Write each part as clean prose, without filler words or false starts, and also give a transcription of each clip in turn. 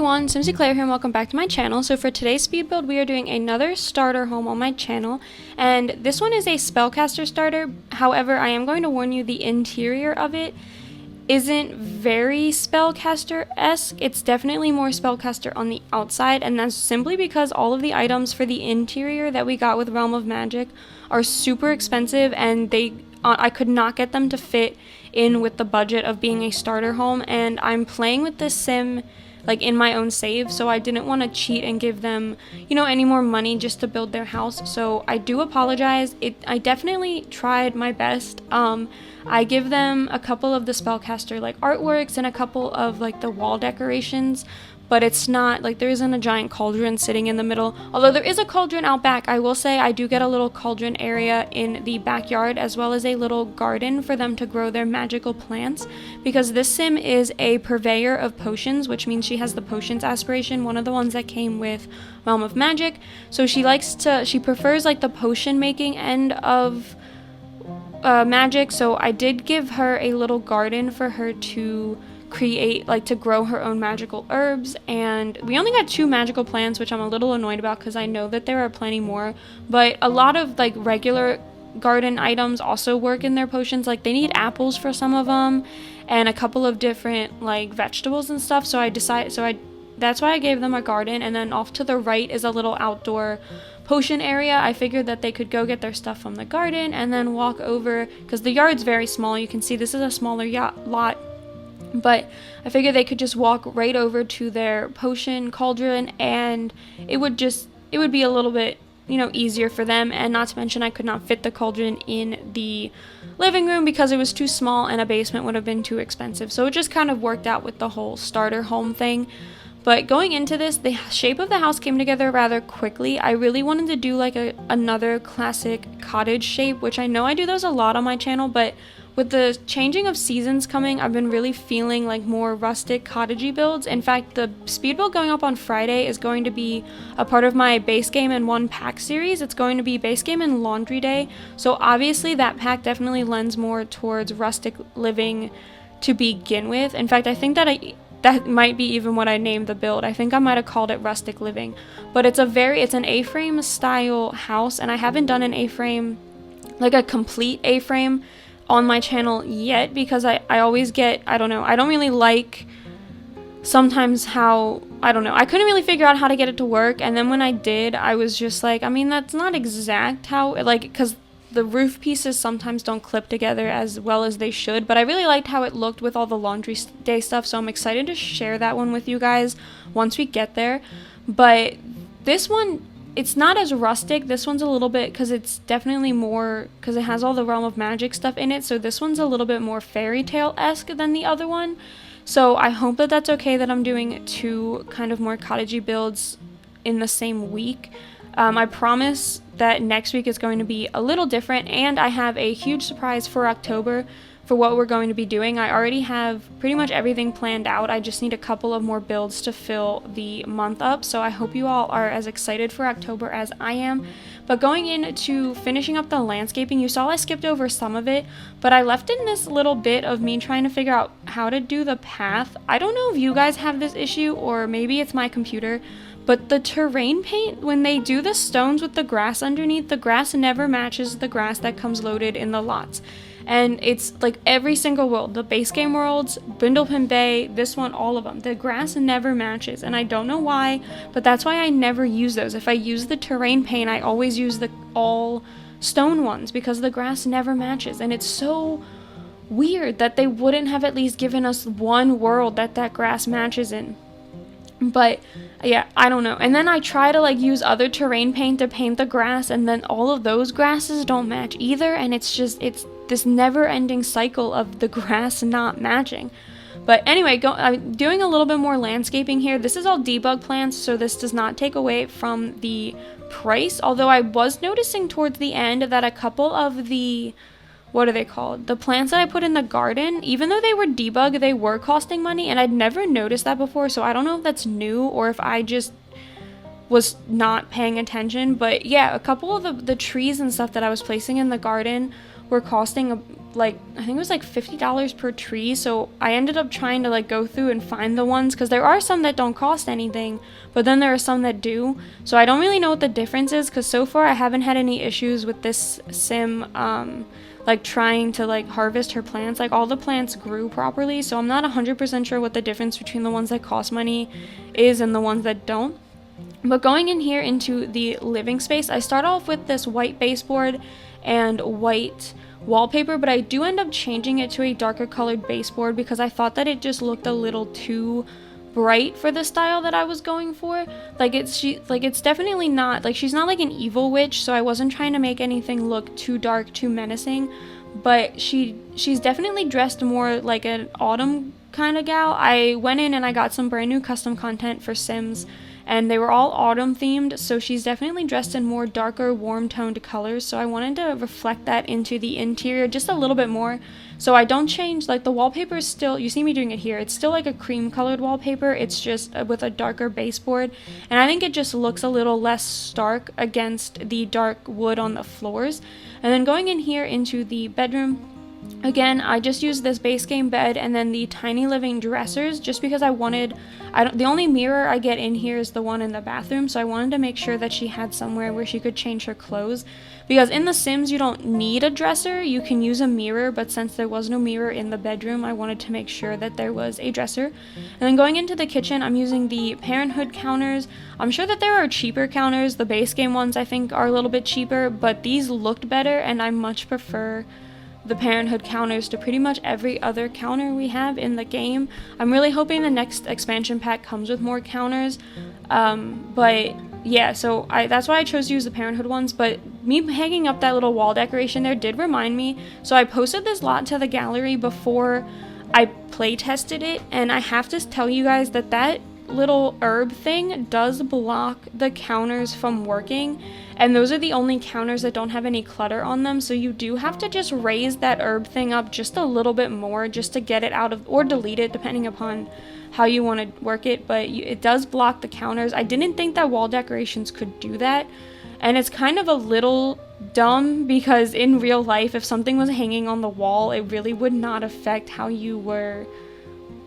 everyone, Simsy Claire here and welcome back to my channel. So for today's speed build, we are doing another starter home on my channel, and this one is a Spellcaster starter. However, I am going to warn you, the interior of it isn't very Spellcaster-esque. It's definitely more Spellcaster on the outside, and that's simply because all of the items for the interior that we got with Realm of Magic are super expensive, and I could not get them to fit in with the budget of being a starter home, and I'm playing with this sim like in my own save, so I didn't want to cheat and give them, any more money just to build their house. So I do apologize. I definitely tried my best. I give them a couple of the Spellcaster like artworks and a couple of like the wall decorations, but it's not like there isn't a giant cauldron sitting in the middle. Although there is a cauldron out back, I will say I do get a little cauldron area in the backyard, as well as a little garden for them to grow their magical plants, because this sim is a purveyor of potions, which means she has the potions aspiration, one of the ones that came with Realm of Magic. So she prefers like the potion making end of magic. So I did give her a little garden for her to create, like to grow her own magical herbs, and we only got 2 magical plants, which I'm a little annoyed about because I know that there are plenty more, but a lot of like regular garden items also work in their potions. Like they need apples for some of them and a couple of different like vegetables and stuff, so that's why I gave them a garden. And then off to the right is a little outdoor potion area. I figured that they could go get their stuff from the garden and then walk over, because the yard's very small. You can see this is a smaller lot, but I figured they could just walk right over to their potion cauldron, and it would be a little bit, easier for them. And not to mention, I could not fit the cauldron in the living room because it was too small, and a basement would have been too expensive. So it just kind of worked out with the whole starter home thing. But going into this, the shape of the house came together rather quickly. I really wanted to do like another classic cottage shape, which I know I do those a lot on my channel, but with the changing of seasons coming, I've been really feeling like more rustic cottagey builds. In fact, the speed build going up on Friday is going to be a part of my base game and 1 pack series. It's going to be base game and laundry day. So obviously that pack definitely lends more towards rustic living to begin with. In fact, I think that might be even what I named the build. I think I might have called it rustic living. But it's an A-frame style house, and I haven't done an A-frame, like a complete A-frame on my channel yet, because I always get, I don't really like sometimes how, I couldn't really figure out how to get it to work. And then when I did, I was just like, that's not exact how, like, because the roof pieces sometimes don't clip together as well as they should, but I really liked how it looked with all the laundry day stuff, so I'm excited to share that one with you guys once we get there. But this one, it's not as rustic. This one's a little bit, because it's definitely more, because it has all the Realm of Magic stuff in it, so this one's a little bit more fairy tale-esque than the other one. So I hope that that's okay that I'm doing 2 kind of more cottagey builds in the same week. I promise that next week is going to be a little different, and I have a huge surprise for October for what we're going to be doing. I already have pretty much everything planned out. I just need a couple of more builds to fill the month up, so I hope you all are as excited for October as I am. But going into finishing up the landscaping, you saw I skipped over some of it, but I left in this little bit of me trying to figure out how to do the path. I don't know if you guys have this issue, or maybe it's my computer, but the terrain paint, when they do the stones with the grass underneath, the grass never matches the grass that comes loaded in the lots. And it's like every single world, the base game worlds, Brindlepin Bay, this one, all of them, the grass never matches, and I don't know why, but that's why I never use those. If I use the terrain paint, I always use the all stone ones, because the grass never matches, and it's so weird that they wouldn't have at least given us one world that grass matches in. But yeah, I don't know. And then I try to like use other terrain paint to paint the grass, and then all of those grasses don't match either, and it's this never-ending cycle of the grass not matching. But anyway, I'm doing a little bit more landscaping here. This is all debug plants, so this does not take away from the price, although I was noticing towards the end that a couple of the, what are they called? The plants that I put in the garden, even though they were debug, they were costing money, and I'd never noticed that before, so I don't know if that's new or if I just was not paying attention. But yeah, a couple of the trees and stuff that I was placing in the garden were costing like, I think it was like $50 per tree. So I ended up trying to like go through and find the ones, because there are some that don't cost anything, but then there are some that do. So I don't really know what the difference is, because so far I haven't had any issues with this sim like trying to like harvest her plants. Like all the plants grew properly, so I'm not 100% sure what the difference between the ones that cost money is and the ones that don't. But going in here into the living space, I start off with this white baseboard and white wallpaper, but I do end up changing it to a darker colored baseboard because I thought that it just looked a little too bright for the style that I was going for. Like it's definitely not like, she's not like an evil witch, so I wasn't trying to make anything look too dark, too menacing, but she's definitely dressed more like an autumn kind of gal. I went in and I got some brand new custom content for Sims, and they were all autumn themed, so she's definitely dressed in more darker, warm toned colors, so I wanted to reflect that into the interior just a little bit more. So I don't change, like the wallpaper is still, you see me doing it here, it's still like a cream colored wallpaper, it's just with a darker baseboard, and I think it just looks a little less stark against the dark wood on the floors. And then going in here into the bedroom, again, I just used this base game bed and then the tiny living dressers just because the only mirror I get in here is the one in the bathroom, so I wanted to make sure that she had somewhere where she could change her clothes, because in The Sims you don't need a dresser, you can use a mirror, but since there was no mirror in the bedroom, I wanted to make sure that there was a dresser. And then going into the kitchen, I'm using the Parenthood counters. I'm sure that there are cheaper counters, the base game ones I think are a little bit cheaper, but these looked better and I much prefer the Parenthood counters to pretty much every other counter we have in the game. I'm really hoping the next expansion pack comes with more counters, but yeah, so that's why I chose to use the Parenthood ones. But me hanging up that little wall decoration there did remind me, so I posted this lot to the gallery before I play tested it, and I have to tell you guys that that little herb thing does block the counters from working, and those are the only counters that don't have any clutter on them, so you do have to just raise that herb thing up just a little bit more just to get it out of, or delete it depending upon how you want to work it, but it does block the counters. I didn't think that wall decorations could do that, and it's kind of a little dumb because in real life if something was hanging on the wall, it really would not affect how you were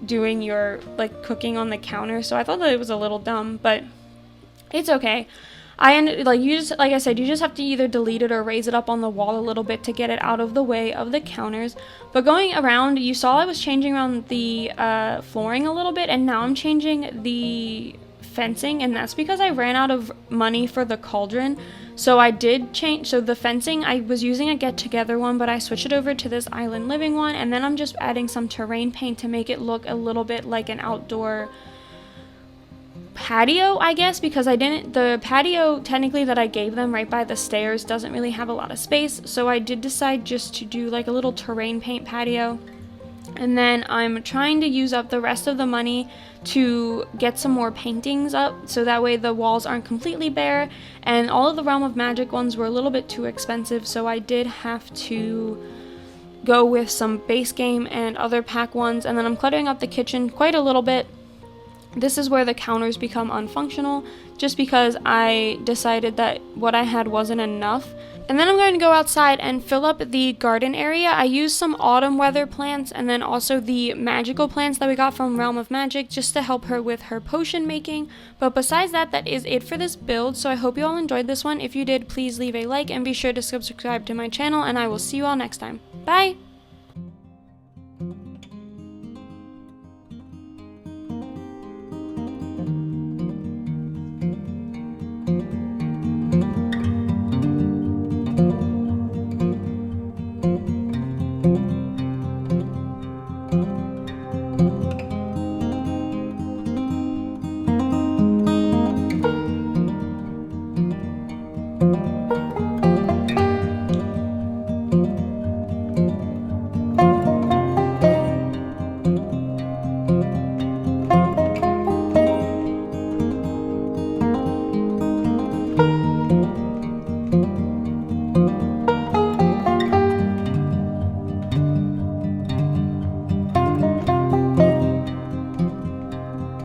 doing your like cooking on the counter. So I thought that it was a little dumb, but it's okay. Like I said, you just have to either delete it or raise it up on the wall a little bit to get it out of the way of the counters. But going around, you saw I was changing around the flooring a little bit, and now I'm changing the fencing, and that's because I ran out of money for the cauldron. So I did change, so the fencing, I was using a get together one, but I switched it over to this island living one, and then I'm just adding some terrain paint to make it look a little bit like an outdoor patio, I guess, because the patio technically that I gave them right by the stairs doesn't really have a lot of space, so I did decide just to do like a little terrain paint patio. And then I'm trying to use up the rest of the money to get some more paintings up, so that way the walls aren't completely bare, and all of the Realm of Magic ones were a little bit too expensive, so I did have to go with some base game and other pack ones. And then I'm cluttering up the kitchen quite a little bit. This is where the counters become unfunctional, just because I decided that what I had wasn't enough. And then I'm going to go outside and fill up the garden area. I used some autumn weather plants and then also the magical plants that we got from Realm of Magic just to help her with her potion making. But besides that, that is it for this build. So I hope you all enjoyed this one. If you did, please leave a like and be sure to subscribe to my channel, and I will see you all next time. Bye!